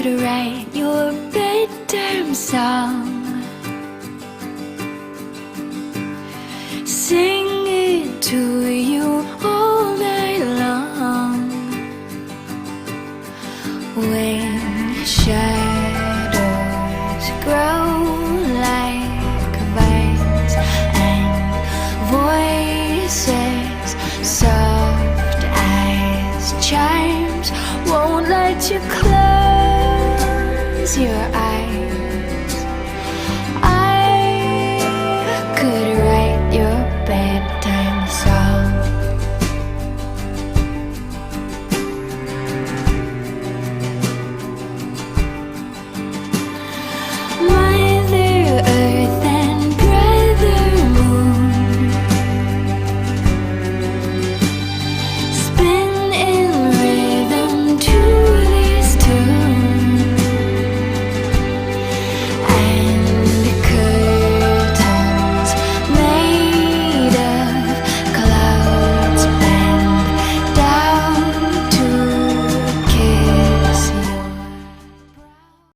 to write your bedtime song. Sing it to you all night long. When shadows grow like vines and voices soft as chimes won't let you close your eyes.